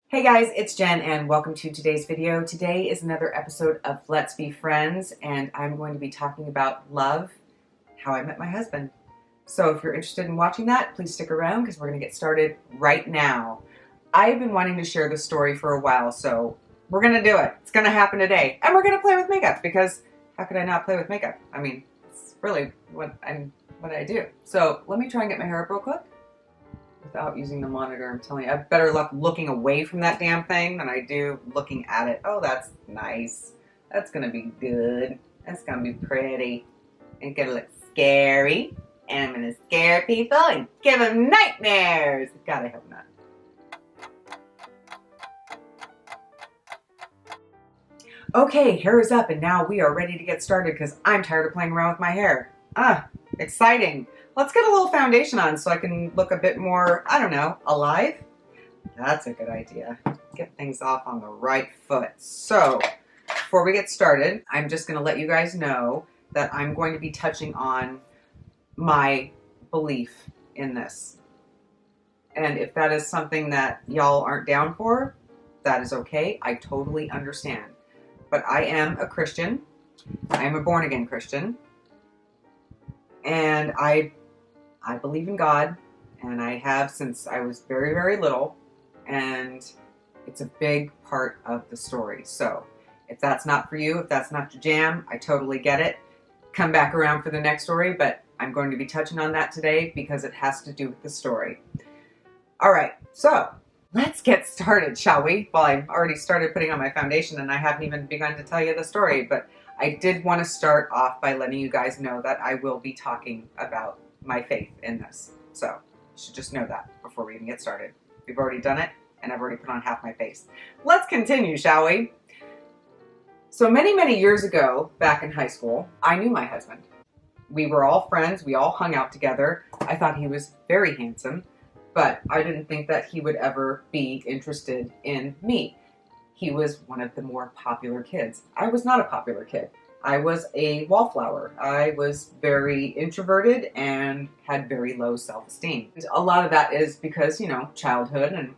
Hey guys, it's Jen and welcome to today's video. Today is another episode of Let's Be Friends and I'm going to be talking about love, how I met my husband. So if you're interested in watching that, please stick around because we're going to get started right now. I've been wanting to share this story for a while, so we're going to do it. It's going to happen today. And we're going to play with makeup because how could I not play with makeup? I mean, it's really what I do. So let me try and get my hair up real quick. Without using the monitor, I'm telling you, I have better luck looking away from that damn thing than I do looking at it. Oh, that's nice. That's gonna be good. That's gonna be pretty. It's gonna look scary. And I'm gonna scare people and give them nightmares. God, I hope not. Okay, hair is up and now we are ready to get started because I'm tired of playing around with my hair. Exciting. Let's get a little foundation on so I can look a bit more, I don't know, alive? That's a good idea. Get things off on the right foot. So, before we get started, I'm just going to let you guys know that I'm going to be touching on my belief in this. And if that is something that y'all aren't down for, that is okay. I totally understand. But I am a Christian. I am a born-again Christian. And I believe in God, and I have since I was very, very little, and it's a big part of the story. So if that's not for you, if that's not your jam, I totally get it. Come back around for the next story, but I'm going to be touching on that today because it has to do with the story. All right, so let's get started, shall we? Well, I've already started putting on my foundation, and I haven't even begun to tell you the story, but I did want to start off by letting you guys know that I will be talking about my faith in this. So you should just know that before we even get started. We've already done it, and I've already put on half my face. Let's continue, shall we? So many, many years ago, back in high school, I knew my husband. We were all friends. We all hung out together. I thought he was very handsome, but I didn't think that he would ever be interested in me. He was one of the more popular kids. I was not a popular kid. I was a wallflower. I was very introverted and had very low self-esteem. A lot of that is because, childhood and,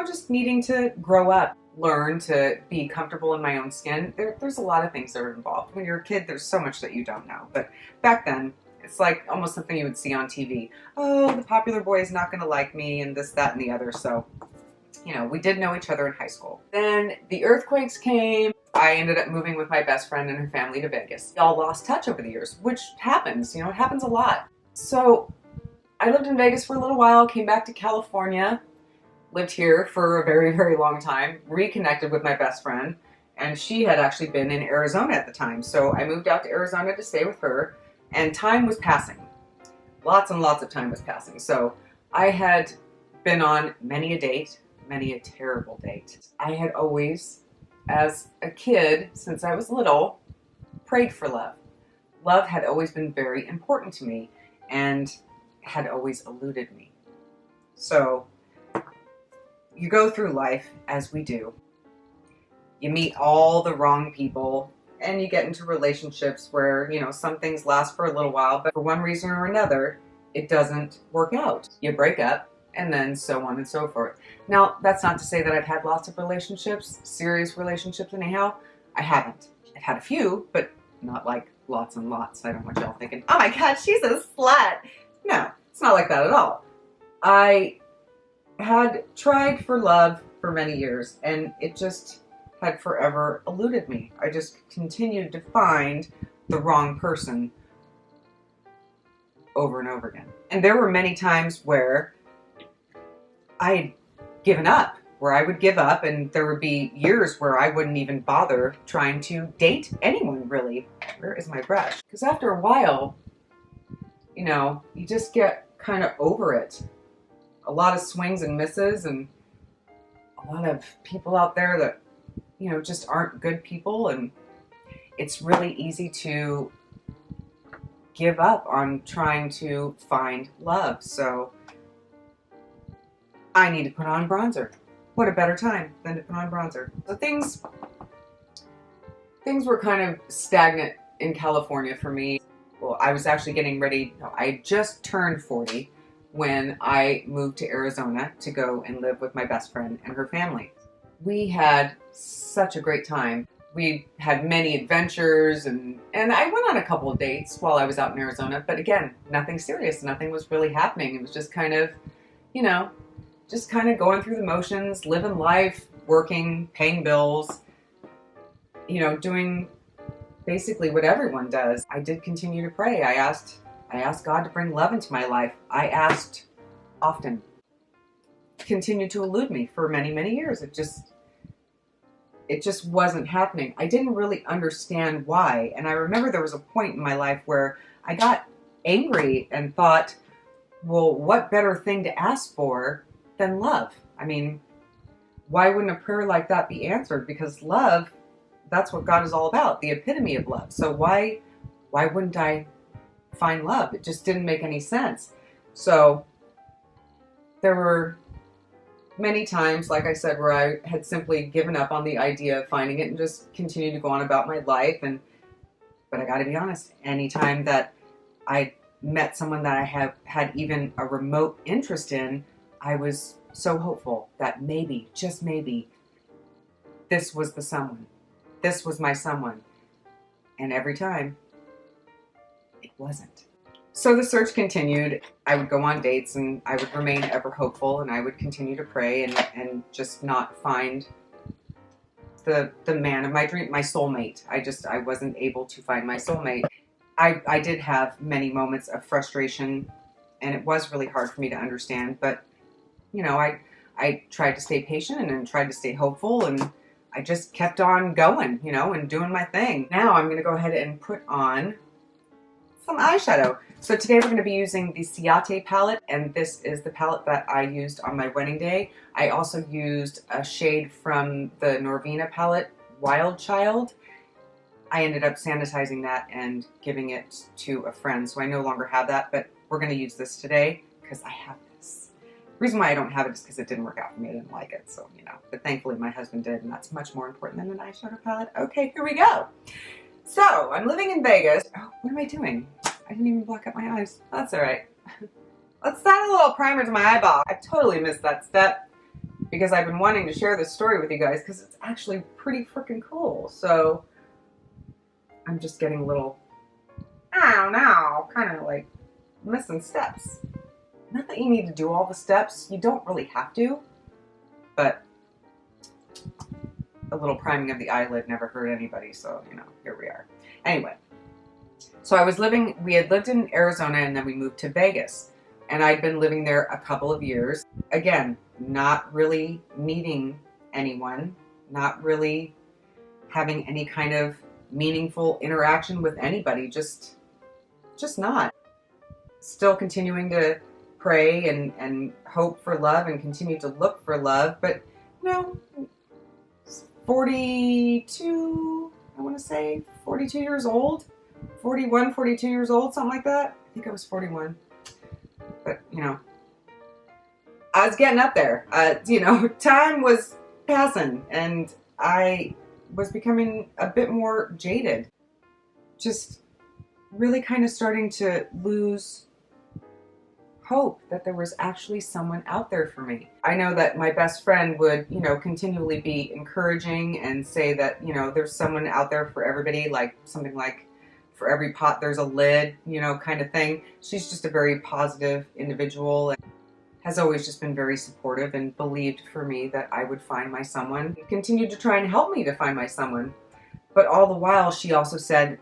just needing to grow up, learn to be comfortable in my own skin. There's a lot of things that are involved. When you're a kid, there's so much that you don't know. But back then, it's like almost something you would see on TV. Oh, the popular boy is not going to like me and this, that, and the other. So we did know each other in high school. Then the earthquakes came. I ended up moving with my best friend and her family to Vegas. We all lost touch over the years, which happens, it happens a lot. So I lived in Vegas for a little while, came back to California, lived here for a very, very long time, reconnected with my best friend, and she had actually been in Arizona at the time. So I moved out to Arizona to stay with her, and time was passing. Lots and lots of time was passing. So I had been on many a date, many a terrible date. I had always, as a kid, since I was little, prayed for love. Love had always been very important to me and had always eluded me. So you go through life as we do. You meet all the wrong people and you get into relationships where, some things last for a little while, but for one reason or another, it doesn't work out. You break up, and then so on and so forth. Now, that's not to say that I've had lots of relationships, serious relationships anyhow. I haven't. I've had a few, but not like lots and lots. I don't want y'all thinking, oh my God, she's a slut. No, it's not like that at all. I had tried for love for many years, and it just had forever eluded me. I just continued to find the wrong person over and over again. And there were many times where I had given up, where I would give up, and there would be years where I wouldn't even bother trying to date anyone, really. Where is my brush? Because after a while, you just get kind of over it. A lot of swings and misses, and a lot of people out there that, just aren't good people, and it's really easy to give up on trying to find love. So I need to put on bronzer. What a better time than to put on bronzer. So things were kind of stagnant in California for me. Well, I was actually getting ready. I just turned 40. when I moved to Arizona to go and live with my best friend and her family. We had such a great time. We had many adventures, and I went on a couple of dates while I was out in Arizona, but again, nothing serious. Nothing was really happening. It was just kind of, you know, just kind of going through the motions, living life, working, paying bills, you know, doing basically what everyone does. I did continue to pray. I asked God to bring love into my life. I asked often. Continued to elude me for many, many years. It just wasn't happening. I didn't really understand why. And I remember there was a point in my life where I got angry and thought, well, what better thing to ask for than love? I mean, why wouldn't a prayer like that be answered? Because love, that's what God is all about, the epitome of love. So why wouldn't I find love? It just didn't make any sense. So there were many times, like I said, where I had simply given up on the idea of finding it and just continued to go on about my life. But I got to be honest, anytime that I met someone that I had even a remote interest in, I was so hopeful that maybe, just maybe, this was the someone. This was my someone. And every time, it wasn't. So the search continued. I would go on dates and I would remain ever hopeful, and I would continue to pray and just not find the man of my dream, my soulmate. I wasn't able to find my soulmate. I did have many moments of frustration, and it was really hard for me to understand, but you know, I tried to stay patient and then tried to stay hopeful, and I just kept on going, you know, and doing my thing. Now I'm going to go ahead and put on some eyeshadow. So today we're going to be using the Ciate palette, and this is the palette that I used on my wedding day. I also used a shade from the Norvina palette, Wild Child. I ended up sanitizing that and giving it to a friend, so I no longer have that, but we're going to use this today because I have this. The reason why I don't have it is because it didn't work out for me. I didn't like it, so, you know. But thankfully my husband did, and that's much more important than an eyeshadow palette. Okay, here we go. So, I'm living in Vegas. Oh, what am I doing? I didn't even block out my eyes. That's all right. Let's add a little primer to my eyeball. I totally missed that step because I've been wanting to share this story with you guys because it's actually pretty freaking cool. So, I'm just getting a little, I don't know, kind of like missing steps. Not that you need to do all the steps. You don't really have to, but a little priming of the eyelid never hurt anybody, so, you know, here we are. Anyway, so we had lived in Arizona, and then we moved to Vegas, and I'd been living there a couple of years. Again, not really meeting anyone, not really having any kind of meaningful interaction with anybody, just not. Still continuing to pray and hope for love and continue to look for love, but, you know, 42, I want to say 42 years old, 41, 42 years old, something like that. I think I was 41, but, you know, I was getting up there. You know, time was passing, and I was becoming a bit more jaded, just really kind of starting to lose hope that there was actually someone out there for me. I know that my best friend would, you know, continually be encouraging and say that, you know, there's someone out there for everybody, like something like for every pot there's a lid, you know, kind of thing. She's just a very positive individual and has always just been very supportive and believed for me that I would find my someone. Continued to try and help me to find my someone. But all the while, she also said,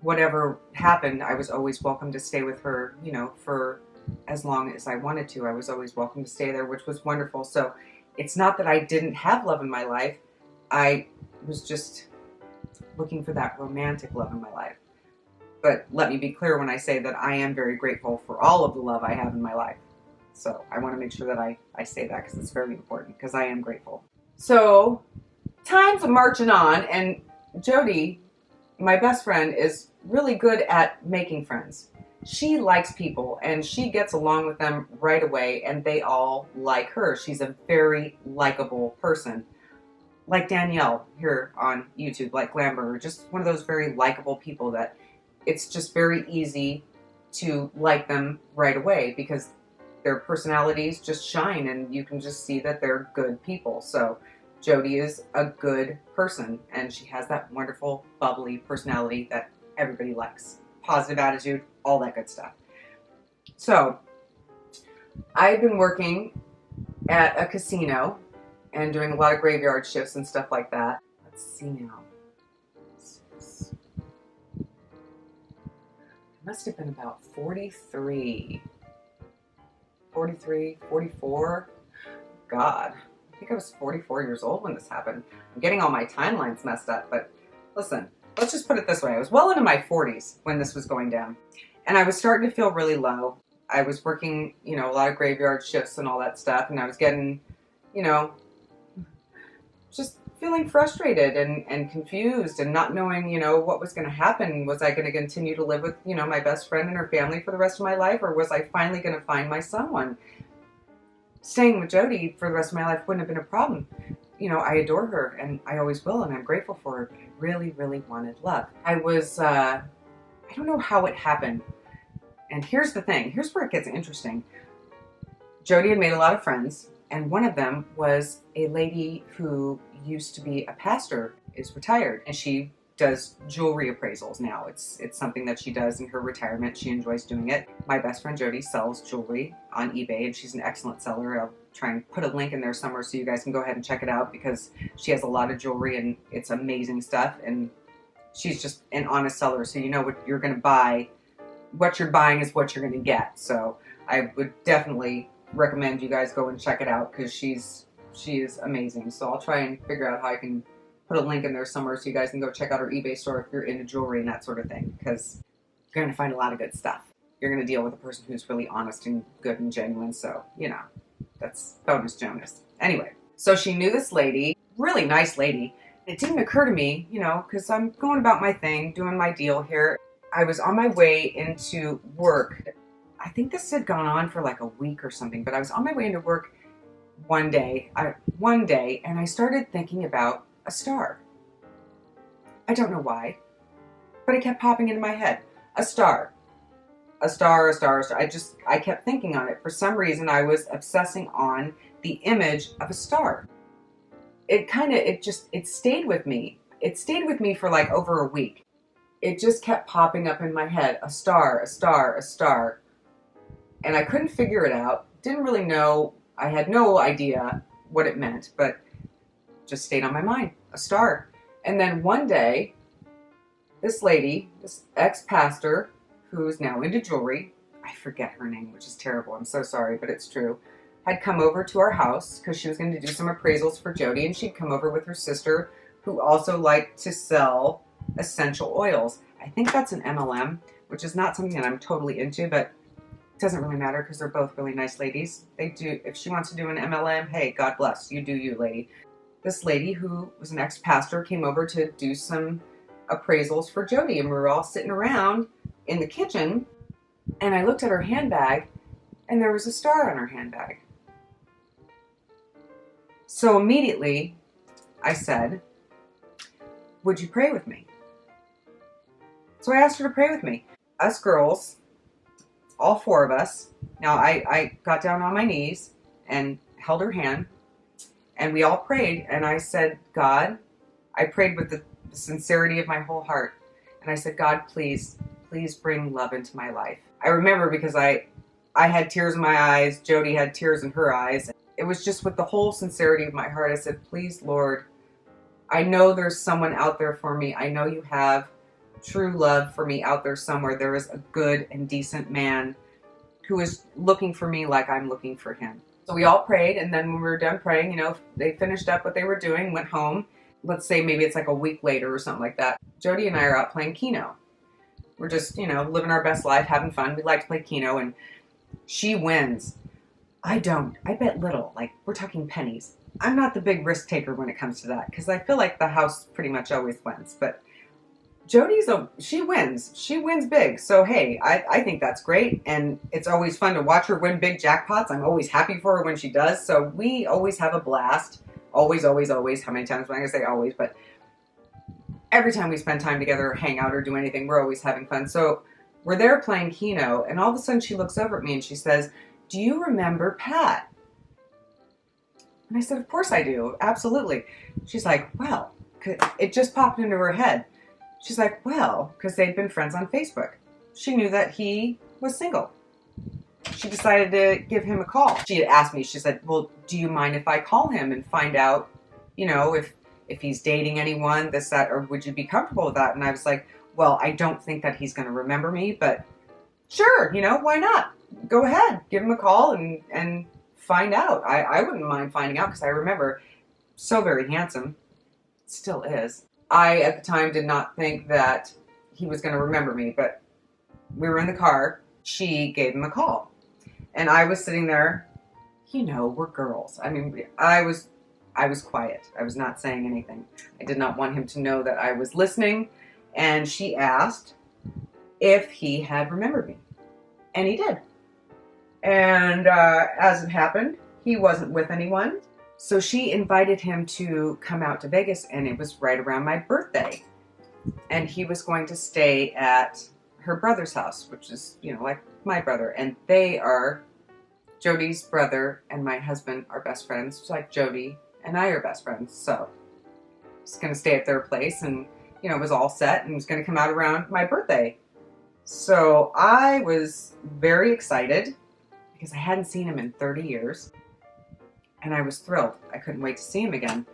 whatever happened, I was always welcome to stay with her, you know, for as long as I wanted to. I was always welcome to stay there, which was wonderful. So it's not that I didn't have love in my life. I was just looking for that romantic love in my life. But let me be clear when I say that I am very grateful for all of the love I have in my life. So I want to make sure that I say that because it's very important, because I am grateful. So time's marching on, and Jody, my best friend, is really good at making friends. She likes people, and she gets along with them right away, and they all like her. She's a very likable person. Like Danielle here on YouTube, like Glamber, just one of those very likable people that it's just very easy to like them right away because their personalities just shine and you can just see that they're good people. So Jody is a good person and she has that wonderful, bubbly personality that everybody likes. Positive attitude, all that good stuff. So I've been working at a casino and doing a lot of graveyard shifts and stuff like that. Let's see now. I must have been about 43, 44. God, I think I was 44 years old when this happened. I'm getting all my timelines messed up, but listen, let's just put it this way. I was well into my 40s when this was going down, and I was starting to feel really low. I was working, you know, a lot of graveyard shifts and all that stuff, and I was getting, you know, just feeling frustrated and confused and not knowing, you know, what was going to happen. Was I going to continue to live with, you know, my best friend and her family for the rest of my life, or was I finally going to find my someone? Staying with Jody for the rest of my life wouldn't have been a problem. You know, I adore her and I always will, and I'm grateful for her, but I really, really wanted love. I don't know how it happened. And here's the thing, here's where it gets interesting. Jody had made a lot of friends, and one of them was a lady who used to be a pastor, is retired, and she does jewelry appraisals now. It's something that she does in her retirement. She enjoys doing it. My best friend Jody sells jewelry on eBay, and she's an excellent seller. I'll try and put a link in there somewhere so you guys can go ahead and check it out because she has a lot of jewelry and it's amazing stuff, and she's just an honest seller, so you know what you're going to buy. What you're buying is what you're going to get. So I would definitely recommend you guys go and check it out because she is amazing. So I'll try and figure out how I can put a link in there somewhere so you guys can go check out her eBay store if you're into jewelry and that sort of thing, because you're going to find a lot of good stuff. You're going to deal with a person who's really honest and good and genuine, so, you know, that's bonus Jonas. Anyway, so she knew this lady, really nice lady. It didn't occur to me, you know, because I'm going about my thing, doing my deal here. I was on my way into work. I think this had gone on for like a week or something, but I was on my way into work one day, and I started thinking about a star. I don't know why, but it kept popping into my head. A star. A star, a star, a star. I kept thinking on it. For some reason, I was obsessing on the image of a star. It stayed with me. It stayed with me for like over a week. It just kept popping up in my head. A star, a star, a star. And I couldn't figure it out. Didn't really know. I had no idea what it meant, but just stayed on my mind. A star. And then one day, this lady, this ex-pastor, who's now into jewelry, I forget her name, which is terrible. I'm so sorry, but it's true, had come over to our house because she was going to do some appraisals for Jody, and she'd come over with her sister, who also liked to sell essential oils. I think that's an MLM, which is not something that I'm totally into, but it doesn't really matter because they're both really nice ladies. They do, if she wants to do an MLM, hey, God bless, you do you, lady. This lady who was an ex-pastor came over to do some appraisals for Jody, and we were all sitting around in the kitchen, and I looked at her handbag, and there was a star on her handbag. So immediately, I said, would you pray with me? So I asked her to pray with me. Us girls, all four of us, now I got down on my knees and held her hand, and we all prayed, and I said, God, I prayed with the sincerity of my whole heart, and I said, God, please bring love into my life. I remember because I had tears in my eyes, Jody had tears in her eyes. It was just with the whole sincerity of my heart. I said, please, Lord, I know there's someone out there for me. I know you have true love for me out there somewhere. There is a good and decent man who is looking for me like I'm looking for him. So we all prayed, and then when we were done praying, you know, they finished up what they were doing, went home. Let's say maybe it's like a week later or something like that. Jody and I are out playing Keno. We're just, you know, living our best life, having fun. We like to play Keno, and she wins. I don't. I bet little. Like, we're talking pennies. I'm not the big risk taker when it comes to that, because I feel like the house pretty much always wins. But she wins. She wins big. So, hey, I think that's great. And it's always fun to watch her win big jackpots. I'm always happy for her when she does. So we always have a blast. Always, always, always. How many times am I going to say always? But every time we spend time together or hang out or do anything, we're always having fun. So We're there playing Keno, and all of a sudden she looks over at me and she says, "Do you remember Pat?" And I said, "Of course I do, absolutely." She's like, "Well," it just popped into her head. She's like, "Well," because they'd been friends on Facebook. She knew that he was single. She decided to give him a call. She had asked me, she said, "Well, do you mind if I call him and find out, you know, if he's dating anyone, this, that, or would you be comfortable with that?" And I was like, "Well, I don't think that he's going to remember me, but sure, you know, why not? Go ahead, give him a call and find out." I wouldn't mind finding out because I remember, so very handsome, still is. I, at the time, did not think that he was going to remember me, but we were in the car. She gave him a call. And I was sitting there, you know, we're girls. I mean, I was quiet. I was not saying anything. I did not want him to know that I was listening. And she asked if he had remembered me. And he did. And as it happened, he wasn't with anyone. So she invited him to come out to Vegas, and it was right around my birthday. And he was going to stay at her brother's house, which is, you know, like my brother. And they are, Jody's brother and my husband are best friends, just like Jody and I are best friends. So he's going to stay at their place, and, you know, it was all set and was going to come out around my birthday. So I was very excited because I hadn't seen him in 30 years. And I was thrilled. I couldn't wait to see him again.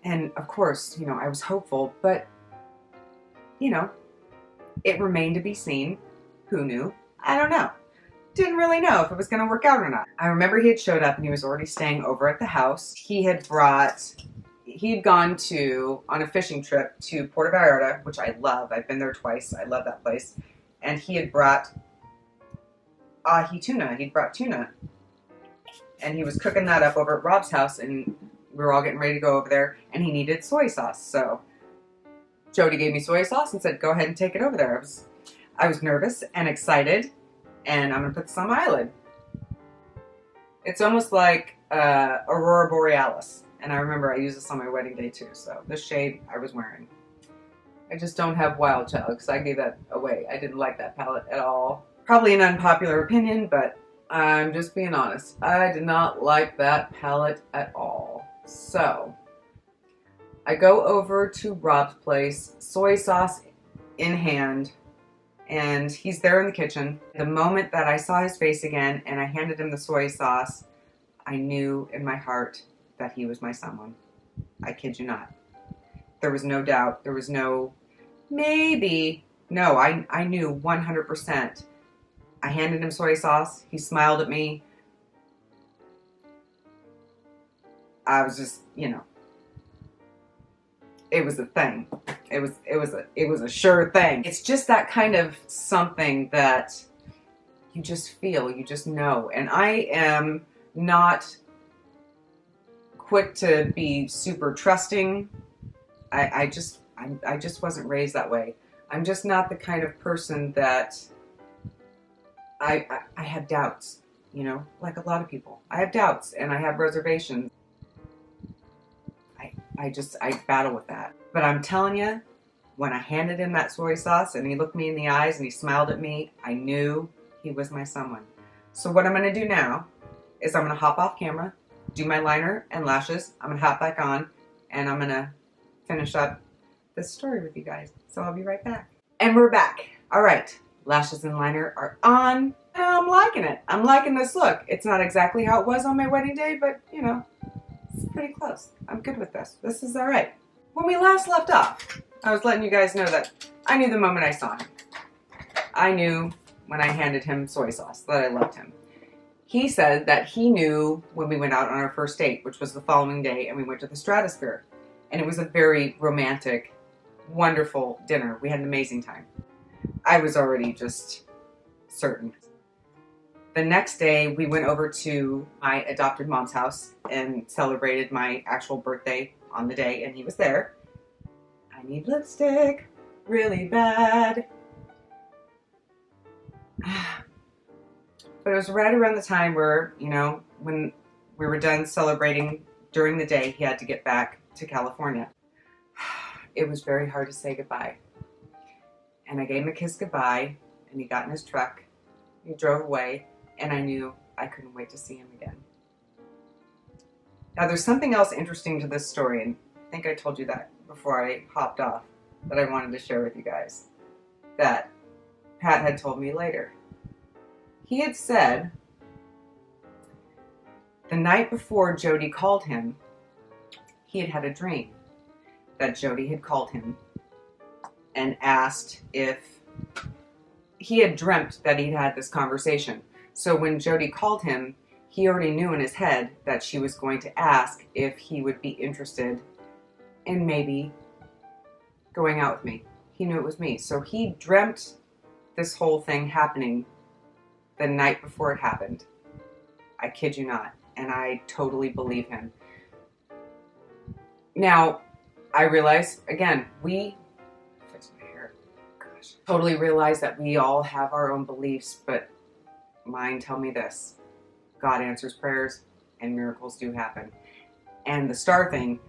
And of course, you know, I was hopeful, but, you know, it remained to be seen. Who knew? I don't know. Didn't really know if it was going to work out or not. I remember he had showed up and he was already staying over at the house. He'd gone on a fishing trip to Puerto Vallarta, which I love. I've been there twice. I love that place. And he had brought ahi tuna. He'd brought tuna. And he was cooking that up over at Rob's house, and we were all getting ready to go over there, and he needed soy sauce. So Jody gave me soy sauce and said, "Go ahead and take it over there." I was nervous and excited, and I'm going to put this on my eyelid. It's almost like Aurora Borealis, and I remember I used this on my wedding day too, so this shade I was wearing. I just don't have Wild Child because I gave that away. I didn't like that palette at all. Probably an unpopular opinion, but I'm just being honest. I did not like that palette at all. So I go over to Rob's place, soy sauce in hand, and he's there in the kitchen. The moment that I saw his face again and I handed him the soy sauce, I knew in my heart that he was my someone. I kid you not. There was no doubt. There was no maybe. No, I knew 100%. I handed him soy sauce. He smiled at me. I was just, you know, it was a thing. It was a sure thing. It's just that kind of something that you just feel, you just know. And I am not quick to be super trusting. I just wasn't raised that way. I'm just not the kind of person that I have doubts, you know, like a lot of people. I have doubts and I have reservations. I battle with that. But I'm telling you, when I handed him that soy sauce and he looked me in the eyes and he smiled at me, I knew he was my someone. So what I'm going to do now is I'm going to hop off camera, do my liner and lashes. I'm going to hop back on and I'm going to finish up this story with you guys. So I'll be right back. And we're back. All right. Lashes and liner are on. I'm liking it. I'm liking this look. It's not exactly how it was on my wedding day, but, you know, it's pretty close. I'm good with this. This is all right. When we last left off, I was letting you guys know that I knew the moment I saw him. I knew when I handed him soy sauce that I loved him. He said that he knew when we went out on our first date, which was the following day, and we went to the Stratosphere. And it was a very romantic, wonderful dinner. We had an amazing time. I was already just certain. The next day, we went over to my adopted mom's house and celebrated my actual birthday on the day, and he was there. I need lipstick really bad. But it was right around the time where, you know, when we were done celebrating during the day, he had to get back to California. It was very hard to say goodbye. And I gave him a kiss goodbye, and he got in his truck, he drove away, and I knew I couldn't wait to see him again. Now, there's something else interesting to this story, and I think I told you that before I hopped off, that I wanted to share with you guys, that Pat had told me later. He had said the night before Jody called him, he had had a dream that Jody had called him and asked if he had dreamt that he'd had this conversation. So when Jody called him, he already knew in his head that she was going to ask if he would be interested in maybe going out with me. He knew it was me. So he dreamt this whole thing happening the night before it happened. I kid you not. And I totally believe him. Now, I realize, again, totally realize that we all have our own beliefs, but mine tell me this: God answers prayers and miracles do happen. And the star thing,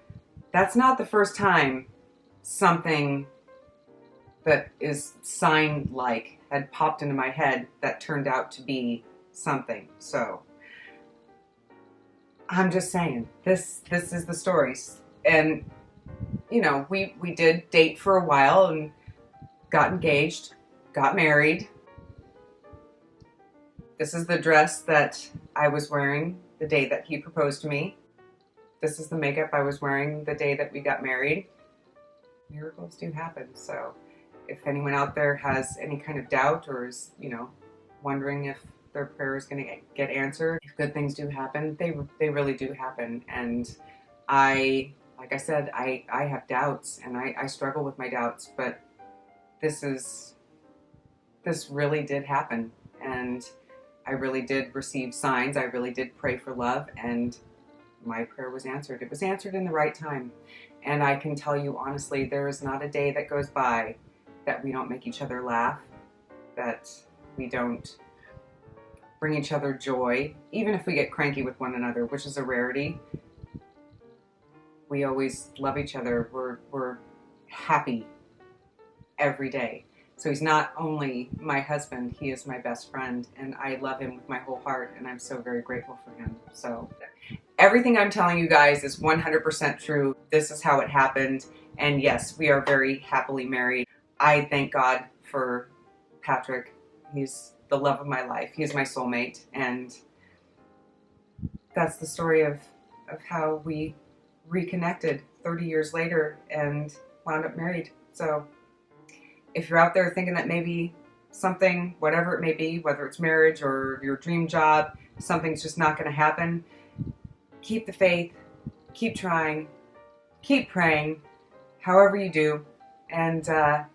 that's not the first time something that is sign-like had popped into my head that turned out to be something. So I'm just saying, this is the stories. And you know, we did date for a while and got engaged, got married. This is the dress that I was wearing the day that he proposed to me. This is the makeup I was wearing the day that we got married. Miracles do happen. So if anyone out there has any kind of doubt or is, you know, wondering if their prayer is going to get answered, if good things do happen, they really do happen. And like I said, I have doubts and I struggle with my doubts, but this really did happen, and I really did receive signs. I really did pray for love, and my prayer was answered. It was answered in the right time. And I can tell you honestly, there is not a day that goes by that we don't make each other laugh, that we don't bring each other joy, even if we get cranky with one another, which is a rarity. We always love each other. We're happy every day. So he's not only my husband, he is my best friend, and I love him with my whole heart, and I'm so very grateful for him. So everything I'm telling you guys is 100% true. This is how it happened, and yes, we are very happily married. I thank God for Patrick. He's the love of my life. He's my soulmate, and that's the story of how we reconnected 30 years later and wound up married. So if you're out there thinking that maybe something, whatever it may be, whether it's marriage or your dream job, something's just not going to happen, keep the faith, keep trying, keep praying, however you do, and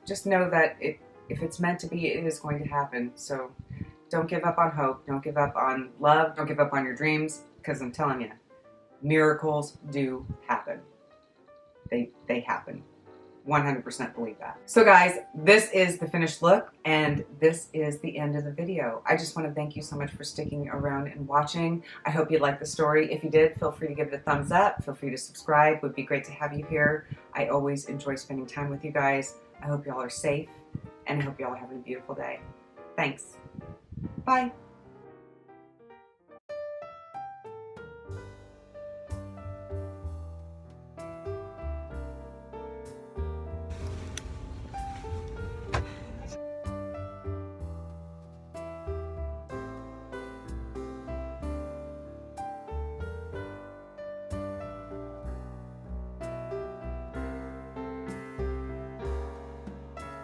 just know that if it's meant to be, it is going to happen. So don't give up on hope, don't give up on love, don't give up on your dreams, because I'm telling you, miracles do happen. They happen. 100% believe that. So guys, this is the finished look, and this is the end of the video. I just want to thank you so much for sticking around and watching. I hope you liked the story. If you did, feel free to give it a thumbs up. Feel free to subscribe. It would be great to have you here. I always enjoy spending time with you guys. I hope y'all are safe, and I hope y'all are having a beautiful day. Thanks. Bye.